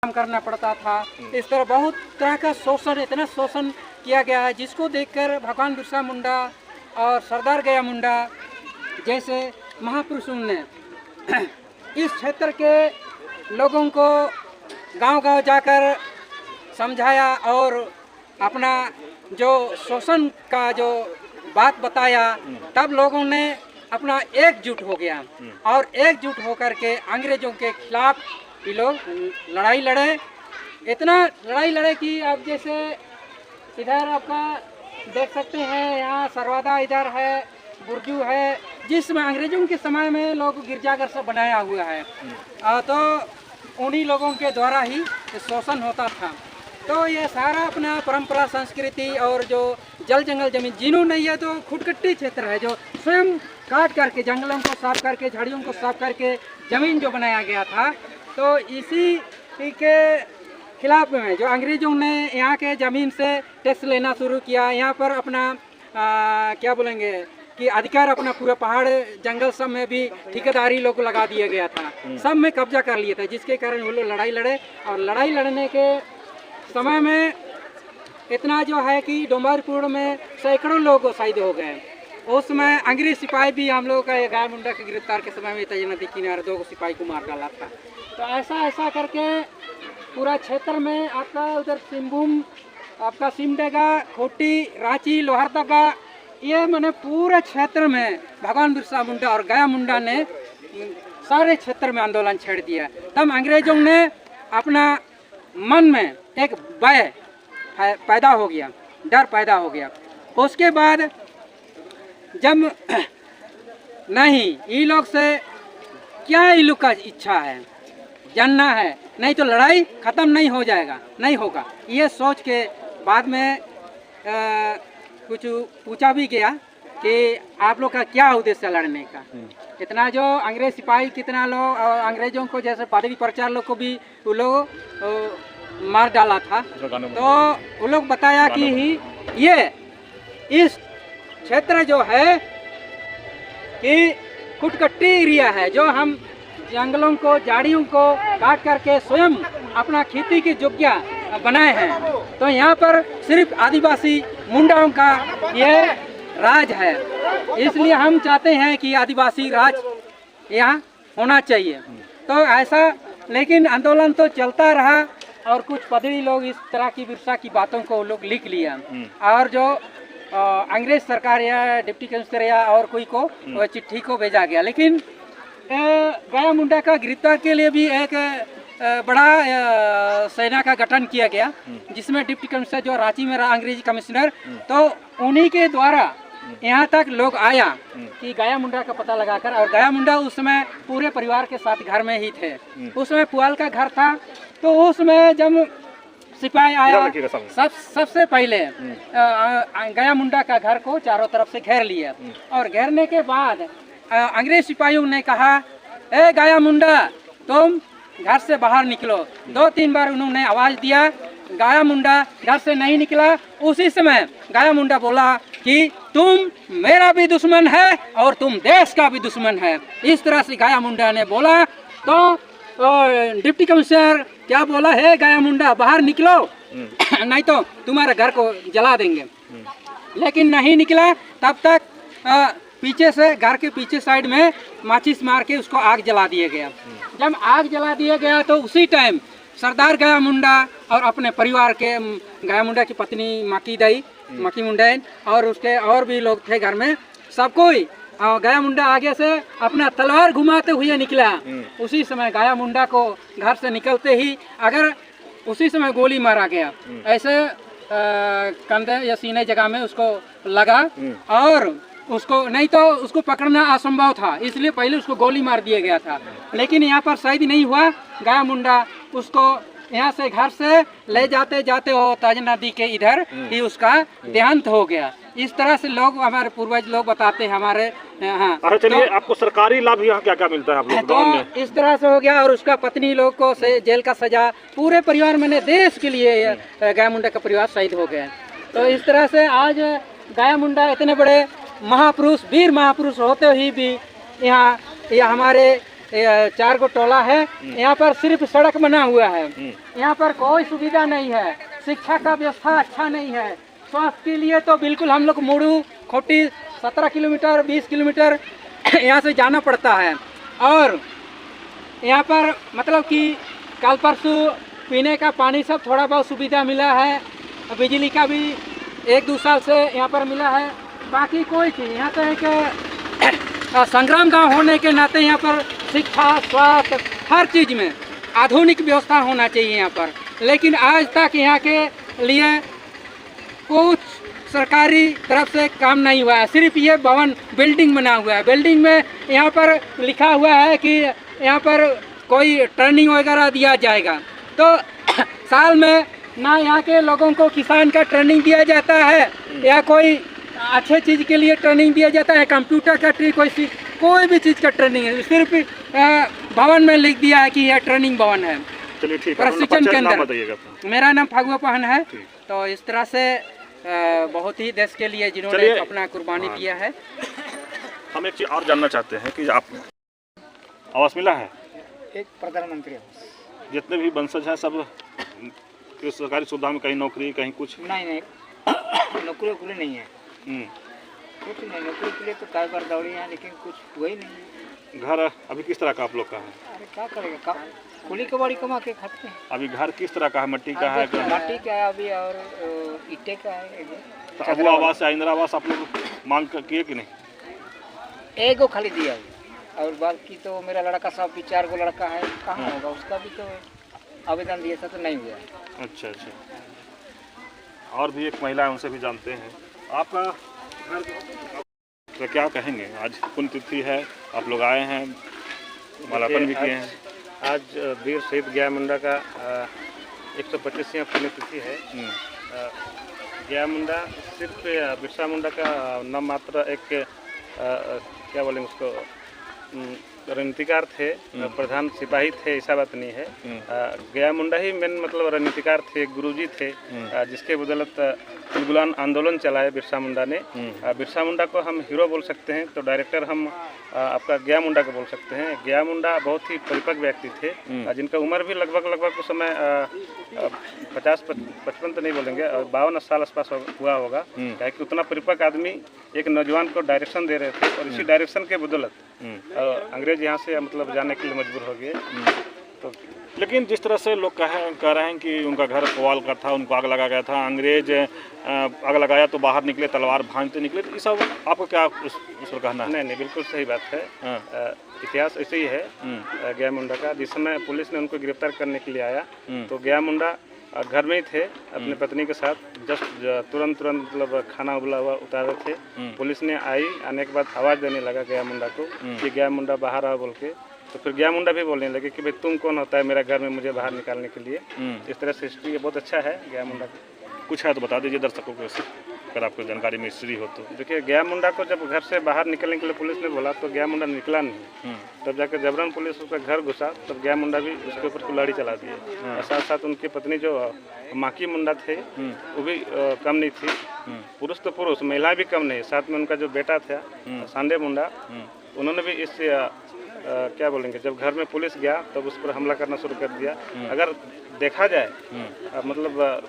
काम करना पड़ता था। इस तरह बहुत तरह का शोषण, इतना शोषण किया गया है, जिसको देखकर भगवान बिरसा मुंडा और सरदार गया मुंडा जैसे महापुरुषों ने इस क्षेत्र के लोगों को गांव-गांव जाकर समझाया और अपना जो शोषण का जो बात बताया, तब लोगों ने अपना एकजुट हो गया और एकजुट होकर के अंग्रेजों के खिलाफ ये लोग लड़ाई लड़े। इतना लड़ाई लड़े कि अब जैसे इधर आपका देख सकते हैं, यहाँ सरवादा इधर है, बुर्जू है, जिसमें अंग्रेजों के समय में लोग गिरजाघर सब बनाया हुआ है। तो उन्हीं लोगों के द्वारा ही शोषण होता था। तो ये सारा अपना परंपरा, संस्कृति और जो जल जंगल जमीन, जिन्हों नहीं है तो खुदकट्टी क्षेत्र है, जो स्वयं काट करके जंगलों को साफ करके, झाड़ियों को साफ करके जमीन जो बनाया गया था, तो इसी के खिलाफ में जो अंग्रेजों ने यहाँ के ज़मीन से टैक्स लेना शुरू किया, यहाँ पर अपना क्या बोलेंगे कि अधिकार अपना पूरा पहाड़ जंगल सब में भी ठेकेदारी लोग को लगा दिया गया था, सब में कब्जा कर लिए थे, जिसके कारण वो लोग लड़ाई लड़े। और लड़ाई लड़ने के समय में इतना जो है कि डोंबारपुर में सैकड़ों लोग शहीद हो गए। उस समय अंग्रेज सिपाही भी हम लोगों का गाय मुंडा के गिरफ्तार के समय में तेज नदी किनारे 2 सिपाही को मार डाला था। तो ऐसा करके पूरा क्षेत्र में आपका उधर सिंहभूम, आपका सिमडेगा, खोटी, रांची, लोहरदगा, ये मैंने पूरे क्षेत्र में भगवान बिरसा मुंडा और गया मुंडा ने सारे क्षेत्र में आंदोलन छेड़ दिया। तब अंग्रेजों ने अपना मन में एक भय पैदा हो गया, डर पैदा हो गया। उसके बाद जब नहीं ये लोग से क्या ये लोग का इच्छा है, जानना है, नहीं तो लड़ाई ख़त्म नहीं हो जाएगा, नहीं होगा, ये सोच के बाद में कुछ पूछा भी गया कि आप लोग का क्या उद्देश्य है लड़ने का। इतना जो अंग्रेज सिपाही कितना लोग और अंग्रेजों को जैसे पदवी प्रचार लोग को भी वो लोग मार डाला था। तो वो लोग बताया कि ये इस क्षेत्र जो है कि खुदकट्टी एरिया है, जो हम जंगलों को, झाड़ियों को काट करके स्वयं अपना खेती की योग्य बनाए हैं। तो यहाँ पर सिर्फ आदिवासी मुंडाओं का ये राज है, इसलिए हम चाहते हैं कि आदिवासी राज यहाँ होना चाहिए। तो ऐसा, लेकिन आंदोलन तो चलता रहा और कुछ पदवी लोग इस तरह की बिरसा की बातों को लोग लिख लिया और जो अंग्रेज सरकार या डिप्टी कमिश्नर या और कोई को चिट्ठी को भेजा गया। लेकिन गया मुंडा का गिरफ्तार के लिए भी एक बड़ा सेना का गठन किया गया, जिसमें डिप्टी कमिश्नर जो रांची में रहा अंग्रेजी कमिश्नर, तो उन्हीं के द्वारा यहाँ तक लोग आया कि गया मुंडा का पता लगाकर। और गया मुंडा उस समय पूरे परिवार के साथ घर में ही थे। उस समय पुआल का घर था, तो उसमें जब सिपाही आया सबसे पहले गया मुंडा का घर को चारों तरफ से घेर लिया और घेरने के बाद अंग्रेज सिपाहियों ने कहा, ए गया मुंडा तुम घर से बाहर निकलो। 2-3 बार उन्होंने आवाज़ दिया, गया मुंडा घर से नहीं निकला। उसी समय गया मुंडा बोला कि तुम मेरा भी दुश्मन है और तुम देश का भी दुश्मन है। इस तरह से गया मुंडा ने बोला। तो डिप्टी कमिश्नर क्या बोला, है गया मुंडा बाहर निकलो नहीं तो तुम्हारे घर को जला देंगे। लेकिन नहीं निकला। तब तक पीछे से, घर के पीछे साइड में माचिस मार के उसको आग जला दिया गया। जब आग जला दिया गया तो उसी टाइम सरदार गया मुंडा और अपने परिवार के, गया मुंडा की पत्नी मकी मुंडैन और उसके और भी लोग थे घर में, सब कोई गया मुंडा आगे से अपना तलवार घुमाते हुए निकला। उसी समय गया मुंडा को घर से निकलते ही अगर उसी समय गोली मारा गया, ऐसे कंधे या सीने जगह में उसको लगा और उसको, नहीं तो उसको पकड़ना असंभव था, इसलिए पहले उसको गोली मार दिया गया था। लेकिन यहाँ पर शहीद नहीं हुआ। गया मुंडा उसको यहाँ से घर से ले जाते जाते वो ताज नदी के इधर ही उसका देहांत हो गया। इस तरह से लोग, हमारे पूर्वज लोग बताते हैं हमारे। हाँ, अच्छा चलिए, तो आपको सरकारी लाभ यहाँ क्या क्या मिलता है आप लोग? तो इस तरह से हो गया। और उसका पत्नी लोग को जेल का सजा, पूरे परिवार मैंने देश के लिए गया मुंडा का परिवार शहीद हो गया। तो इस तरह से आज गया मुंडा इतने बड़े महापुरुष, वीर महापुरुष होते ही भी यहाँ हमारे 4 गो टोला है। यहाँ पर सिर्फ सड़क बना हुआ है, यहाँ पर कोई सुविधा नहीं है, शिक्षा का व्यवस्था अच्छा नहीं है, स्वास्थ्य के लिए तो बिल्कुल हम लोग मुड़ू खोटी 17 किलोमीटर 20 किलोमीटर यहाँ से जाना पड़ता है। और यहाँ पर मतलब कि कल परसों पीने का पानी सब थोड़ा बहुत सुविधा मिला है, बिजली का भी 1-2 साल से यहाँ पर मिला है, बाकी कोई चीज़ यहाँ तो एक संग्राम गांव होने के नाते यहाँ पर शिक्षा स्वास्थ्य हर चीज़ में आधुनिक व्यवस्था होना चाहिए यहाँ पर, लेकिन आज तक यहाँ के लिए कुछ सरकारी तरफ से काम नहीं हुआ है। सिर्फ ये भवन बिल्डिंग बना हुआ है, बिल्डिंग में यहाँ पर लिखा हुआ है कि यहाँ पर कोई ट्रेनिंग वगैरह दिया जाएगा, तो साल में ना यहाँ के लोगों को किसान का ट्रेनिंग दिया जाता है या कोई अच्छे चीज़ के लिए ट्रेनिंग दिया जाता है, कंप्यूटर का कोई भी चीज़ का ट्रेनिंग है, सिर्फ भवन में लिख दिया है कि यह ट्रेनिंग भवन है। चलिए ठीक है, प्रशिक्षण केंद्र। बताइएगा। मेरा नाम फागुआ पहन है। तो इस तरह से बहुत ही देश के लिए जिन्होंने अपना कुर्बानी दिया है। हम एक चीज़ और जानना चाहते हैं कि आप आवास मिला है? एक प्रधानमंत्री आवास। जितने भी वंशज हैं सब सरकारी सुविधा में, कहीं नौकरी कहीं कुछ? नहीं नौकरी वोकरी नहीं है, कुछ नहीं। नौकरी के लिए तो कई बार दौड़ी हैं, लेकिन कुछ हुआ ही नहीं। घर अभी किस तरह का आप लोग का है? अरे क्या करेगा, कुली कबाड़ी कमा के खाते हैं। अभी घर किस तरह का है? मिट्टी का है? मिट्टी का है अभी और ईटे का है। तो अब वो आवास या इंदिरा आवास आप लोग मांग किए कि नहीं? एक गो खाली दिया है और बाकी तो मेरा लड़का साहब भी 4 गो लड़का है, कहाँ होगा उसका भी तो आवेदन दिया था तो नहीं हुआ। अच्छा। और भी एक महिला है, उनसे भी जानते हैं। आपका घर तो क्या कहेंगे? आज पुण्यतिथि है, आप लोग आए हैं, मालार्पण भी किए हैं। आज वीर शहीद गया मुंडा का 125वां पुण्यतिथि है। गया मुंडा सिर्फ बिरसा मुंडा का नाम मात्र एक क्या बोलेंगे उसको, रणनीतिकार थे, प्रधान सिपाही थे, ऐसा बात नहीं है। गया मुंडा ही मेन मतलब रणनीतिकार थे, गुरुजी थे, जिसके बदौलत उलगुलान आंदोलन चलाए बिरसा मुंडा ने। बिरसा मुंडा को हम हीरो बोल सकते हैं, तो डायरेक्टर हम आपका गया मुंडा को बोल सकते हैं। गया मुंडा बहुत ही परिपक्व व्यक्ति थे, जिनका उम्र भी लगभग उस समय 50-55 तो नहीं बोलेंगे, और 52 साल आसपास हुआ होगा। क्या कि उतना परिपक्व आदमी एक नौजवान को डायरेक्शन दे रहे थे, और इसी डायरेक्शन के बदौलत अंग्रेज यहाँ से मतलब जाने के लिए मजबूर हो गए। तो लेकिन जिस तरह से लोग कह रहे हैं कि उनका घर पुआल का था, उनको आग लगा गया था, अंग्रेज आग लगाया तो बाहर निकले, तलवार भांजते निकले, तो ये सब आपको क्या उस पर कहना है? नहीं, बिल्कुल सही बात है। इतिहास ऐसे ही है गया मुंडा का। जिस समय पुलिस ने उनको गिरफ्तार करने के लिए आया तो गया मुंडा घर में ही थे अपनी पत्नी के साथ, जस्ट तुरंत मतलब खाना उबला हुआ उतार रहे थे। पुलिस ने आने के बाद आवाज़ देने लगा गया मुंडा को कि गया मुंडा बाहर आओ बोल के। तो फिर गया मुंडा भी बोलने लगे कि भाई तुम कौन होता है मेरा घर में मुझे बाहर निकालने के लिए। इस तरह से हिस्ट्री बहुत अच्छा है गया मुंडा का। कुछ है तो बता दीजिए दर्शकों को, अगर आपको जानकारी में हिस्ट्री हो तो। देखिए, गया मुंडा को जब घर से बाहर निकलने के लिए पुलिस ने बोला तो गया मुंडा निकला नहीं। तब जाकर जबरन पुलिस उसका घर घुसा, तब गया मुंडा भी उसके ऊपर कुल्हाड़ी चला दिए। और साथ साथ उनकी पत्नी जो माकी मुंडा थे वो भी कम नहीं थी। पुरुष तो पुरुष, महिला भी कम नहीं। साथ में उनका जो बेटा था सांडे मुंडा, उन्होंने भी इस क्या बोलेंगे, जब घर में पुलिस गया तब उस पर हमला करना शुरू कर दिया। अगर देखा जाए मतलब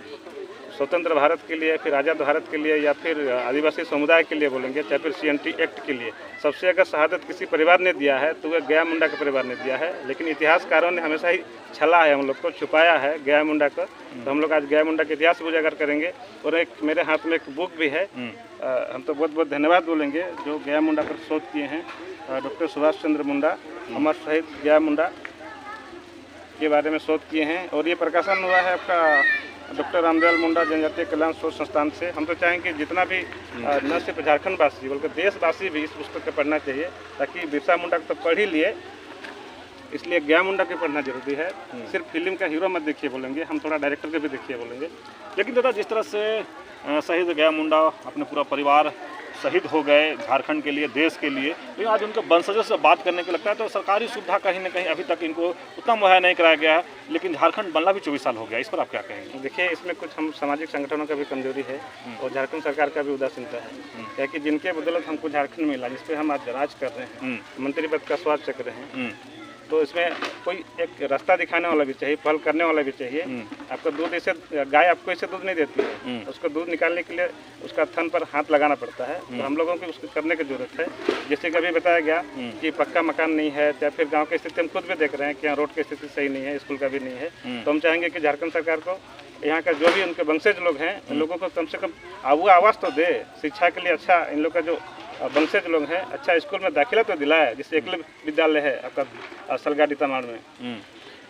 स्वतंत्र भारत के लिए, फिर आज़ाद भारत के लिए, या फिर आदिवासी समुदाय के लिए बोलेंगे, चाहे फिर CNT एक्ट के लिए, सबसे अगर शहादत किसी परिवार ने दिया है तो वह गया मुंडा के परिवार ने दिया है। लेकिन इतिहासकारों ने हमेशा ही छला है, हम लोग को छुपाया है गया मुंडा को। तो हम लोग आज गया मुंडा के इतिहास उजागर करेंगे। और एक मेरे हाथ में एक बुक भी है, हम तो बहुत बहुत धन्यवाद बोलेंगे जो गया मुंडा पर शोध किए हैं। डॉक्टर सुभाष चंद्र मुंडा अमर शहीद गया मुंडा के बारे में शोध किए हैं। और ये प्रकाशन हुआ है आपका डॉक्टर रामदयाल मुंडा जनजातीय कल्याण शोध संस्थान से। हम तो चाहेंगे जितना भी न सिर्फ झारखंड वासी बल्कि देशवासी भी इस पुस्तक को पढ़ना चाहिए, ताकि बिरसा मुंडा को तो पढ़ ही लिए, इसलिए गया मुंडा के पढ़ना जरूरी है। सिर्फ फिल्म का हीरो मत देखिए बोलेंगे, हम थोड़ा डायरेक्टर के भी देखिए बोलेंगे। लेकिन दादा, जिस तरह से शहीद गया मुंडा अपने पूरा परिवार शहीद हो गए झारखंड के लिए, देश के लिए, लेकिन आज उनके वंशजों से बात करने के लगता है तो सरकारी सुविधा कहीं ना कहीं अभी तक इनको उतना मुहैया नहीं कराया गया है। लेकिन झारखंड बनना भी 24 साल हो गया, इस पर आप क्या कहेंगे? देखिए, इसमें कुछ हम सामाजिक संगठनों का भी कमजोरी है और झारखंड सरकार का भी उदासीनता है। क्या कि जिनके बदौलत हमको झारखंड मिला, जिस पर हम आज राज कर रहे हैं, मंत्री पद का स्वाद चक्र हैं, तो इसमें कोई एक रास्ता दिखाने वाला भी चाहिए, पहल करने वाला भी चाहिए। आपका दूध ऐसे, गाय आपको ऐसे दूध नहीं देती है, उसको दूध निकालने के लिए उसका थन पर हाथ लगाना पड़ता है। तो हम लोगों को उसको करने की जरूरत है। जैसे कि अभी बताया गया कि पक्का मकान नहीं है, या फिर गाँव की स्थिति हम खुद भी देख रहे हैं कि यहाँ रोड की स्थिति सही नहीं है, स्कूल का भी नहीं है। तो हम चाहेंगे कि झारखंड सरकार को यहाँ का जो भी उनके वंशज लोग हैं, इन लोगों को कम से कम वो आवाज़ तो दे, शिक्षा के लिए अच्छा इन लोग का जो वंशज लोग हैं अच्छा स्कूल में दाखिला तो दिलाए, जैसे एकलव्य विद्यालय है आपका सलगाड़ी तमाड़ में।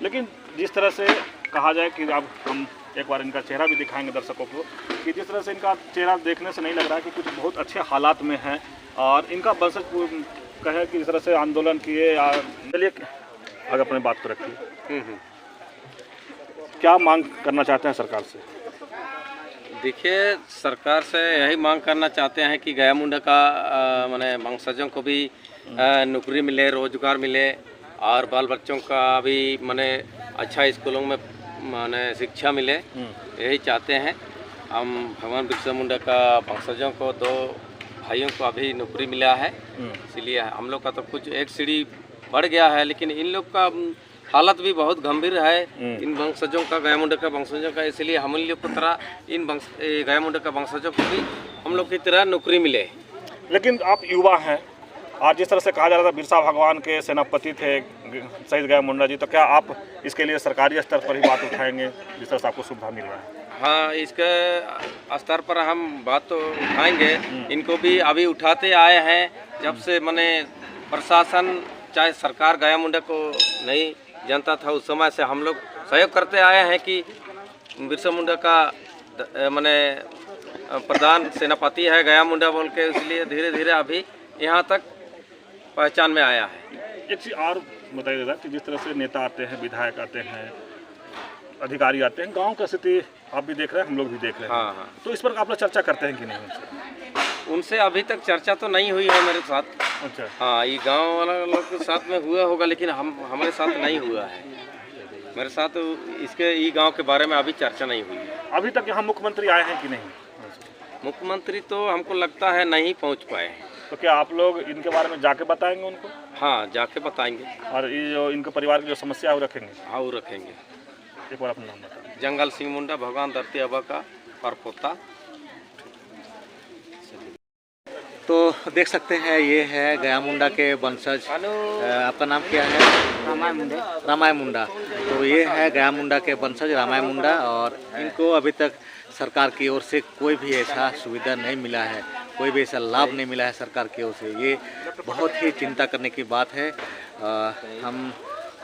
लेकिन जिस तरह से कहा जाए कि अब हम एक बार इनका चेहरा भी दिखाएंगे दर्शकों को, कि जिस तरह से इनका चेहरा देखने से नहीं लग रहा है कि कुछ बहुत अच्छे हालात में हैं, और इनका वंशज कहे कि इस तरह से आंदोलन किए। चलिए आगे अपने बात को रखिए, क्या मांग करना चाहते हैं सरकार से? देखिए, सरकार से यही मांग करना चाहते हैं कि गया मुंडा का माने वंशजों को भी नौकरी मिले, रोजगार मिले, और बाल बच्चों का भी माने अच्छा स्कूलों में माने शिक्षा मिले। यही चाहते हैं हम। भगवान बिरसा मुंडा का वंशजों को 2 भाइयों को अभी नौकरी मिला है, इसलिए हम लोग का तो कुछ एक सीढ़ी बढ़ गया है, लेकिन इन लोग का हालत भी बहुत गंभीर है, इन वंशजों का, गया मुंडा का वंशजों का। इसलिए हम लोग की तरह इन गया मुंडा का वंशजों को भी हम लोग की तरह नौकरी मिले। लेकिन आप युवा हैं, आज जिस तरह से कहा जा रहा था बिरसा भगवान के सेनापति थे शहीद गया मुंडा जी, तो क्या आप इसके लिए सरकारी स्तर पर ही बात उठाएंगे जिस तरह से आपको सुविधा मिल रहा है? हाँ, इसके स्तर पर हम बात तो उठाएंगे। इनको भी अभी उठाते आए हैं, जब से माने प्रशासन चाहे सरकार गया मुंडा को नहीं जानता था, उस समय से हम लोग सहयोग करते आए हैं कि बिरसा मुंडा का माने प्रधान सेनापति है गया मुंडा बोल के, इसलिए धीरे धीरे अभी यहाँ तक पहचान में आया है। एक चीज़ और बताइएगा कि जिस तरह से नेता आते हैं, विधायक आते हैं, अधिकारी आते हैं, गांव की स्थिति आप भी देख रहे हैं, हम लोग भी देख रहे हैं। हाँ हाँ, तो इस पर आप लोग चर्चा करते हैं कि नहीं उनसे? उनसे अभी तक चर्चा तो नहीं हुई है मेरे साथ। अच्छा। हाँ, ये गांव वाला लोग के साथ में हुआ होगा, लेकिन हमारे साथ नहीं हुआ है। मेरे साथ इसके ये गांव के बारे में अभी चर्चा नहीं हुई है। अभी तक यहाँ मुख्यमंत्री आए हैं कि नहीं? मुख्यमंत्री तो हमको लगता है नहीं पहुंच पाए हैं। तो क्या आप लोग इनके बारे में जाके बताएंगे उनको? हाँ, जाके बताएंगे। और ये जो इनके परिवार की जो समस्या है वो रखेंगे? हाँ, वो रखेंगे। एक बार अपना नाम बताएं। जंगल सिंह मुंडा, भगवान धरती अबा का परपोता। तो देख सकते हैं ये है गया मुंडा के वंशज। आपका नाम क्या है? रामाय मुंडा। तो ये है गया मुंडा के वंशज रामाय मुंडा, और इनको अभी तक सरकार की ओर से कोई भी ऐसा सुविधा नहीं मिला है, कोई भी ऐसा लाभ नहीं मिला है सरकार की ओर से। ये बहुत ही चिंता करने की बात है। हम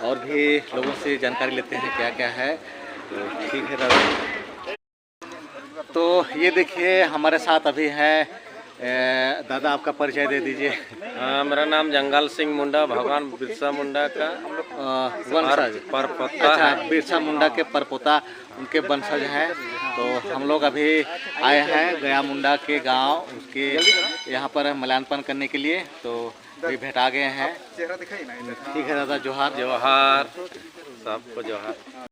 और भी लोगों से जानकारी लेते हैं क्या क्या है। तो ठीक है दादा। तो ये देखिए हमारे साथ अभी है दादा, आपका परिचय दे दीजिए। मेरा नाम जंगल सिंह मुंडा, भगवान बिरसा मुंडा का वंशज, परपोता। अच्छा, बिरसा मुंडा के परपोता उनके वंशज हैं। तो हम लोग अभी आए हैं गया मुंडा के गांव, उसके यहाँ पर मूल्यांकन करने के लिए। तो अभी भेटा गए हैं। ठीक है दादा, जोहार। जोहार, सबको जोहार।